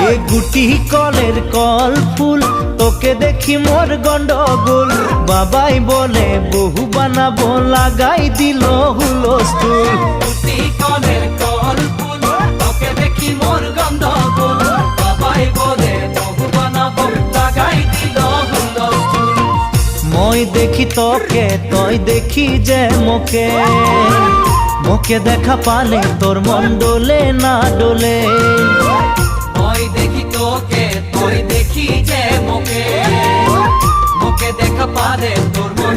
এ গুটি কলের কল ফুল তোকে দেখি মোর গন্ডগোল বাবাই বলে বহু বানাবো লাগাই দিল হুলস্থুল গুটি কলের কল ফুল তোকে দেখি মোর গন্ডগোল বাবাই বলে বহু বানাবো লাগাই দিল হুলস্থুল মই দেখি তোকে তই দেখি যে মোকে মোকে দেখা পালে তোর মন ডোলে না ডোলে মই দেখি তোকে তুই দেখি যে মোকে মোকে দেখা পারে তোর মন